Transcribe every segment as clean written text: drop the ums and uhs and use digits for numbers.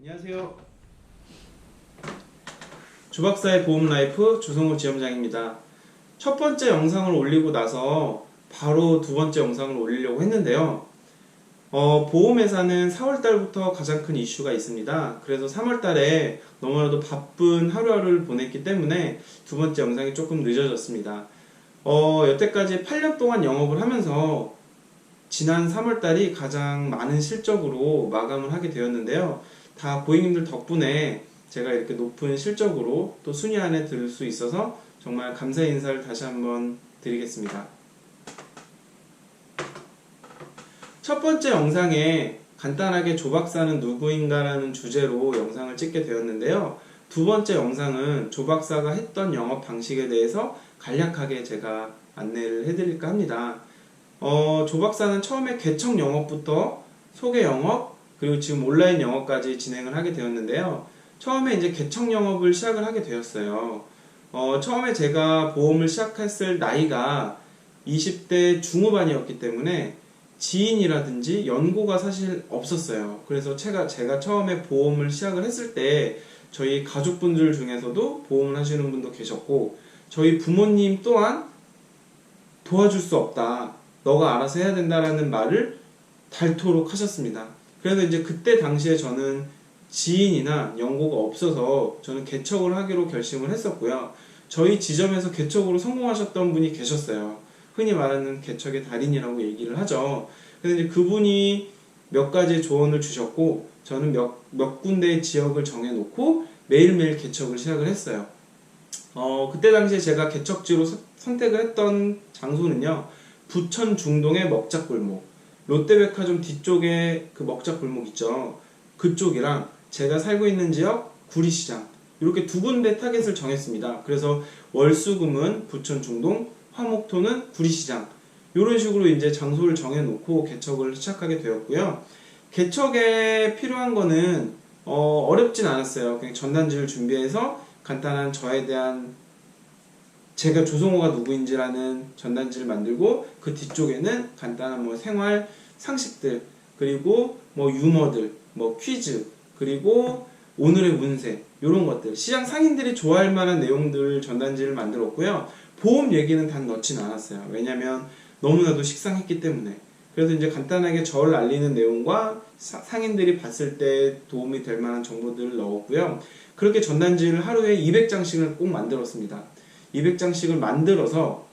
안녕하세요. 주박사의 보험라이프 주성호 지점장입니다. 첫 번째 영상을 올리고 나서 바로 두 번째 영상을 올리려고 했는데요. 보험회사는 4월달부터 가장 큰 이슈가 있습니다. 그래서 3월달에 너무나도 바쁜 하루하루를 보냈기 때문에 두 번째 영상이 조금 늦어졌습니다. 여태까지 8년 동안 영업을 하면서 지난 3월달이 가장 많은 실적으로 마감을 하게 되었는데요. 다 고객님들 덕분에 제가 이렇게 높은 실적으로 또 순위 안에 들 수 있어서 정말 감사의 인사를 다시 한번 드리겠습니다. 첫 번째 영상에 간단하게 조박사는 누구인가라는 주제로 영상을 찍게 되었는데요. 두 번째 영상은 조박사가 했던 영업 방식에 대해서 간략하게 제가 안내를 해드릴까 합니다. 조박사는 처음에 개척 영업부터 소개 영업, 그리고 지금 온라인 영업까지 진행을 하게 되었는데요. 처음에 이제 개척 영업을 시작을 하게 되었어요. 처음에 제가 보험을 시작했을 나이가 20대 중후반이었기 때문에 지인이라든지 연고가 사실 없었어요. 그래서 제가 처음에 보험을 시작을 했을 때 저희 가족분들 중에서도 보험을 하시는 분도 계셨고, 저희 부모님 또한 도와줄 수 없다, 너가 알아서 해야 된다라는 말을 닳도록 하셨습니다. 그래서 이제 그때 당시에 저는 지인이나 연고가 없어서 저는 개척을 하기로 결심을 했었고요. 저희 지점에서 개척으로 성공하셨던 분이 계셨어요. 흔히 말하는 개척의 달인이라고 얘기를 하죠. 그래서 이제 그분이 몇 가지 조언을 주셨고, 저는 몇 군데의 지역을 정해놓고 매일매일 개척을 시작을 했어요. 그때 당시에 제가 개척지로 선택을 했던 장소는요, 부천 중동의 먹자골목, 롯데백화점 뒤쪽에 그 먹자골목 있죠. 그쪽이랑 제가 살고 있는 지역 구리시장, 이렇게 두 군데 타겟을 정했습니다. 그래서 월수금은 부천 중동, 화목토는 구리시장, 이런 식으로 이제 장소를 정해놓고 개척을 시작하게 되었고요. 개척에 필요한 거는 어렵진 않았어요. 그냥 전단지를 준비해서 간단한 저에 대한, 제가 조성호가 누구인지라는 전단지를 만들고, 그 뒤쪽에는 간단한 뭐 생활 상식들, 그리고 뭐 유머들, 뭐 퀴즈, 그리고 오늘의 운세, 이런 것들, 시장 상인들이 좋아할 만한 내용들 전단지를 만들었고요. 보험 얘기는 단 넣진 않았어요. 왜냐면 너무나도 식상했기 때문에. 그래서 이제 간단하게 저를 알리는 내용과 상인들이 봤을 때 도움이 될 만한 정보들을 넣었고요. 그렇게 전단지를 하루에 200장씩을 꼭 만들었습니다. 200장씩을 만들어서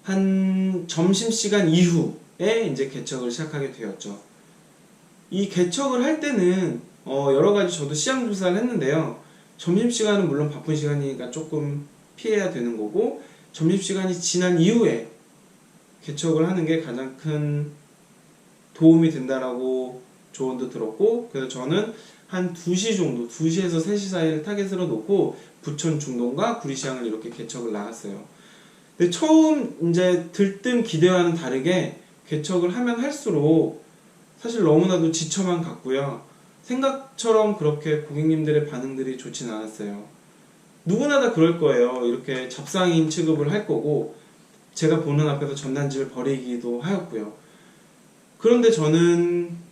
한 점심시간 이후에 이제 개척을 시작하게 되었죠. 이 개척을 할 때는 여러가지 저도 시장조사를 했는데요. 점심시간은 물론 바쁜 시간이니까 조금 피해야 되는 거고, 점심시간이 지난 이후에 개척을 하는 게 가장 큰 도움이 된다라고 조언도 들었고, 그래서 저는 한 2시 정도, 2시에서 3시 사이를 타겟으로 놓고 부천 중동과 구리시장을 이렇게 개척을 나갔어요. 근데 처음 이제 들뜬 기대와는 다르게 개척을 하면 할수록 사실 너무나도 지쳐만 갔고요. 생각처럼 그렇게 고객님들의 반응들이 좋진 않았어요. 누구나 다 그럴 거예요. 이렇게 잡상인 취급을 할 거고, 제가 보는 앞에서 전단지를 버리기도 하였고요. 그런데 저는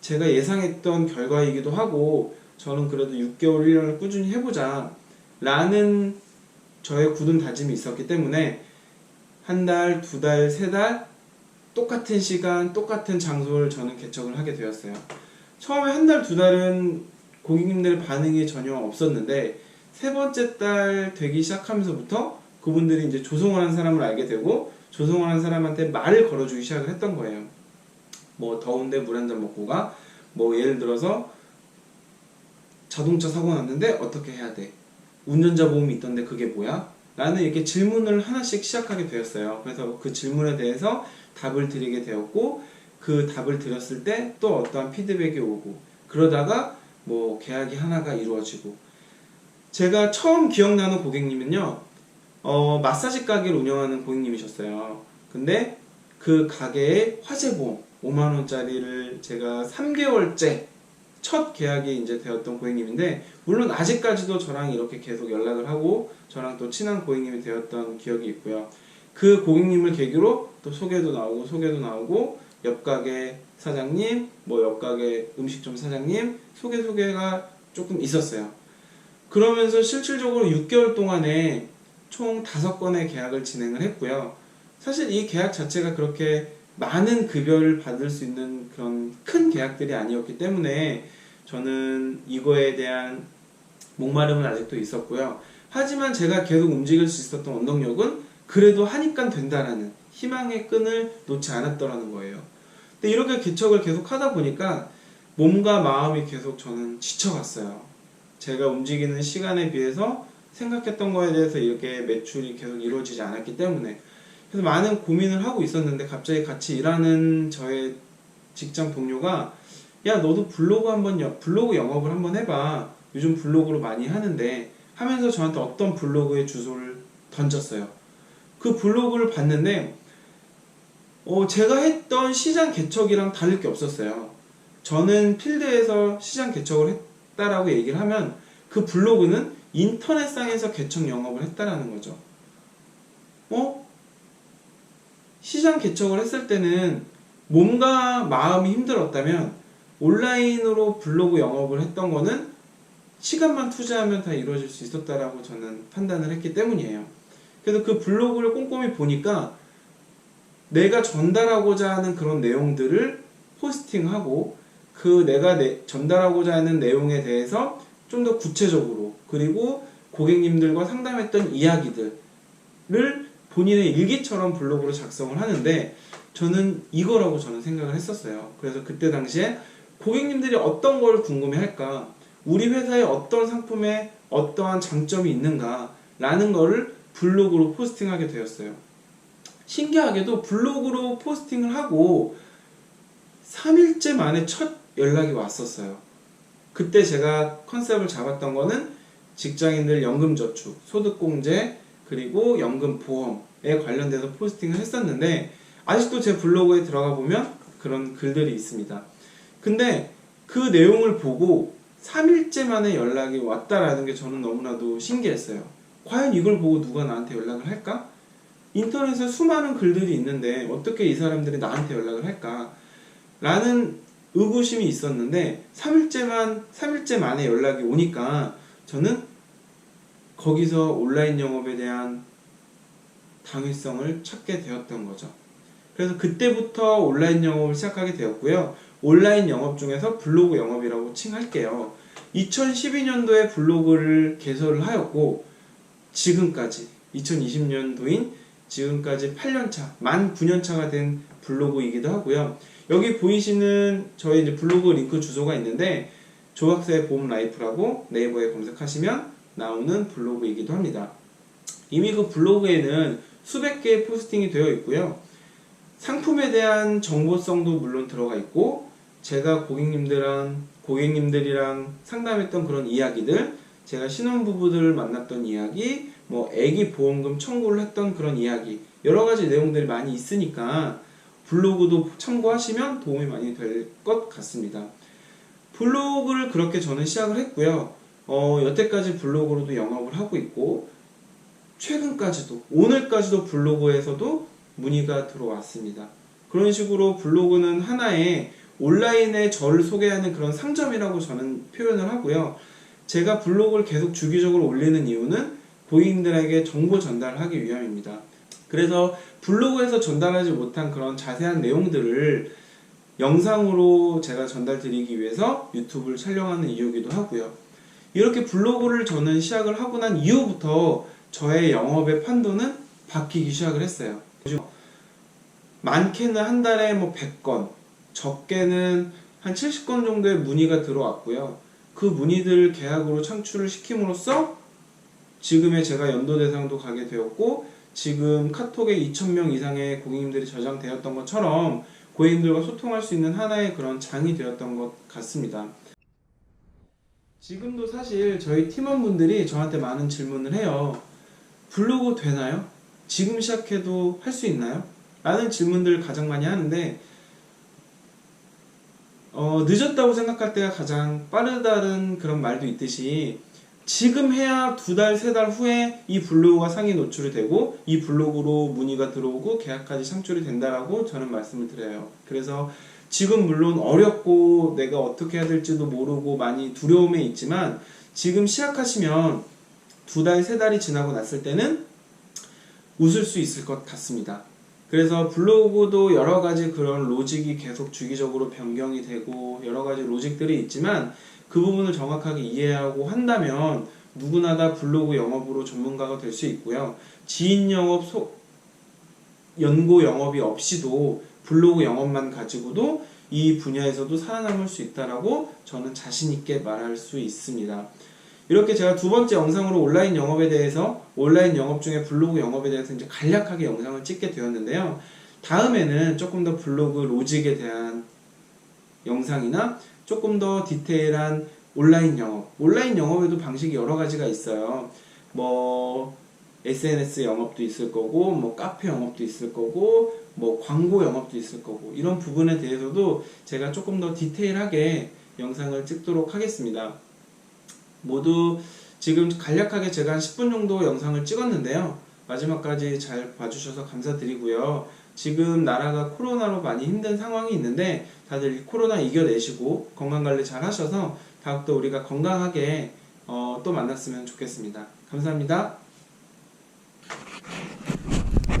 제가 예상했던 결과이기도 하고, 저는 그래도 6개월 1년을 꾸준히 해보자 라는 저의 굳은 다짐이 있었기 때문에 한 달, 두 달, 세 달 똑같은 시간, 똑같은 장소를 저는 개척을 하게 되었어요. 처음에 한 달, 두 달은 고객님들의 반응이 전혀 없었는데, 세 번째 달 되기 시작하면서부터 그분들이 이제 조성을 한 사람을 알게 되고, 조성을 한 사람한테 말을 걸어주기 시작을 했던 거예요. 뭐 더운데 물 한 잔 먹고 가, 뭐 예를 들어서 자동차 사고 났는데 어떻게 해야 돼, 운전자 보험이 있던데 그게 뭐야? 라는 이렇게 질문을 하나씩 시작하게 되었어요. 그래서 그 질문에 대해서 답을 드리게 되었고, 그 답을 드렸을 때 또 어떠한 피드백이 오고, 그러다가 뭐 계약이 하나가 이루어지고. 제가 처음 기억나는 고객님은요, 마사지 가게를 운영하는 고객님이셨어요. 근데 그 가게에 화재보험 5만원짜리를 제가 3개월째 첫 계약이 이제 되었던 고객님인데, 물론 아직까지도 저랑 이렇게 계속 연락을 하고 저랑 또 친한 고객님이 되었던 기억이 있고요. 그 고객님을 계기로 또 소개도 나오고 옆 가게 사장님, 뭐 옆가게 음식점 사장님 소개가 조금 있었어요. 그러면서 실질적으로 6개월 동안에 총 5건의 계약을 진행을 했고요. 사실 이 계약 자체가 그렇게 많은 급여를 받을 수 있는 그런 큰 계약들이 아니었기 때문에 저는 이거에 대한 목마름은 아직도 있었고요. 하지만 제가 계속 움직일 수 있었던 원동력은 그래도 하니까 된다라는 희망의 끈을 놓지 않았더라는 거예요. 근데 이렇게 개척을 계속 하다 보니까 몸과 마음이 계속 저는 지쳐갔어요. 제가 움직이는 시간에 비해서 생각했던 거에 대해서 이렇게 매출이 계속 이루어지지 않았기 때문에 그래서 많은 고민을 하고 있었는데 갑자기 같이 일하는 저의 직장 동료가 야 너도 블로그 영업을 한번 해봐. 요즘 블로그로 많이 하는데 하면서 저한테 어떤 블로그의 주소를 던졌어요. 그 블로그를 봤는데 제가 했던 시장 개척이랑 다를 게 없었어요. 저는 필드에서 시장 개척을 했다라고 얘기를 하면 그 블로그는 인터넷상에서 개척 영업을 했다라는 거죠. 시장 개척을 했을 때는 몸과 마음이 힘들었다면 온라인으로 블로그 영업을 했던 거는 시간만 투자하면 다 이루어질 수 있었다라고 저는 판단을 했기 때문이에요. 그래서 그 블로그를 꼼꼼히 보니까 내가 전달하고자 하는 그런 내용들을 포스팅하고 그 내가 전달하고자 하는 내용에 대해서 좀 더 구체적으로 그리고 고객님들과 상담했던 이야기들을 본인의 일기처럼 블로그로 작성을 하는데 저는 이거라고 저는 생각을 했었어요. 그래서 그때 당시에 고객님들이 어떤 걸 궁금해할까, 우리 회사의 어떤 상품에 어떠한 장점이 있는가 라는 거를 블로그로 포스팅하게 되었어요. 신기하게도 블로그로 포스팅을 하고 3일째 만에 첫 연락이 왔었어요. 그때 제가 컨셉을 잡았던 거는 직장인들 연금저축, 소득공제, 그리고 연금보험에 관련돼서 포스팅을 했었는데 아직도 제 블로그에 들어가 보면 그런 글들이 있습니다. 근데 그 내용을 보고 3일째 만에 연락이 왔다라는 게 저는 너무나도 신기했어요. 과연 이걸 보고 누가 나한테 연락을 할까? 인터넷에 수많은 글들이 있는데 어떻게 이 사람들이 나한테 연락을 할까? 라는 의구심이 있었는데 3일째 만에 연락이 오니까 저는 거기서 온라인 영업에 대한 당위성을 찾게 되었던 거죠. 그래서 그때부터 온라인 영업을 시작하게 되었고요. 온라인 영업 중에서 블로그 영업이라고 칭할게요. 2012년도에 블로그를 개설을 하였고 지금까지 2020년도인 지금까지 8년차, 만 9년차가 된 블로그이기도 하고요. 여기 보이시는 저희 이제 블로그 링크 주소가 있는데 조박사의 보험 라이프라고 네이버에 검색하시면 나오는 블로그이기도 합니다. 이미 그 블로그에는 수백 개의 포스팅이 되어 있고요. 상품에 대한 정보성도 물론 들어가 있고 제가 고객님들이랑 상담했던 그런 이야기들, 제가 신혼부부들을 만났던 이야기, 뭐 애기 보험금 청구를 했던 그런 이야기, 여러 가지 내용들이 많이 있으니까 블로그도 참고하시면 도움이 많이 될 것 같습니다. 블로그를 그렇게 저는 시작을 했고요. 여태까지 블로그로도 영업을 하고 있고 최근까지도 오늘까지도 블로그에서도 문의가 들어왔습니다. 그런 식으로 블로그는 하나의 온라인에 저를 소개하는 그런 상점이라고 저는 표현을 하고요. 제가 블로그를 계속 주기적으로 올리는 이유는 고객님들에게 정보 전달을 하기 위함입니다. 그래서 블로그에서 전달하지 못한 그런 자세한 내용들을 영상으로 제가 전달드리기 위해서 유튜브를 촬영하는 이유이기도 하고요. 이렇게 블로그를 저는 시작을 하고 난 이후부터 저의 영업의 판도는 바뀌기 시작을 했어요. 많게는 한 달에 뭐 100건, 적게는 한 70건 정도의 문의가 들어왔고요. 그 문의들을 계약으로 창출을 시킴으로써 지금의 제가 연도 대상도 가게 되었고 지금 카톡에 2,000명 이상의 고객님들이 저장되었던 것처럼 고객님들과 소통할 수 있는 하나의 그런 장이 되었던 것 같습니다. 지금도 사실 저희 팀원분들이 저한테 많은 질문을 해요. 블로그 되나요? 지금 시작해도 할 수 있나요? 라는 질문들을 가장 많이 하는데 늦었다고 생각할 때가 가장 빠르다는 그런 말도 있듯이 지금 해야 2달, 3달 후에 이 블로그가 상위 노출이 되고 이 블로그로 문의가 들어오고 계약까지 창출이 된다라고 저는 말씀을 드려요. 그래서 지금 물론 어렵고 내가 어떻게 해야 될지도 모르고 많이 두려움에 있지만 지금 시작하시면 2달, 3달이 지나고 났을 때는 웃을 수 있을 것 같습니다. 그래서 블로그도 여러 가지 그런 로직이 계속 주기적으로 변경이 되고 여러 가지 로직들이 있지만 그 부분을 정확하게 이해하고 한다면 누구나 다 블로그 영업으로 전문가가 될 수 있고요. 지인 영업, 연고 영업이 없이도 블로그 영업만 가지고도 이 분야에서도 살아남을 수 있다라고 저는 자신 있게 말할 수 있습니다. 이렇게 제가 2번째 영상으로 온라인 영업에 대해서, 온라인 영업 중에 블로그 영업에 대해서 이제 간략하게 영상을 찍게 되었는데요. 다음에는 조금 더 블로그 로직에 대한 영상이나 조금 더 디테일한 온라인 영업, 온라인 영업에도 방식이 여러 가지가 있어요. 뭐 SNS 영업도 있을 거고, 뭐 카페 영업도 있을 거고, 뭐 광고 영업도 있을 거고, 이런 부분에 대해서도 제가 조금 더 디테일하게 영상을 찍도록 하겠습니다. 모두 지금 간략하게 제가 한 10분 정도 영상을 찍었는데요. 마지막까지 잘 봐주셔서 감사드리고요. 지금 나라가 코로나로 많이 힘든 상황이 있는데 다들 이 코로나 이겨내시고 건강관리 잘 하셔서 다음부터 우리가 건강하게 또 만났으면 좋겠습니다. 감사합니다.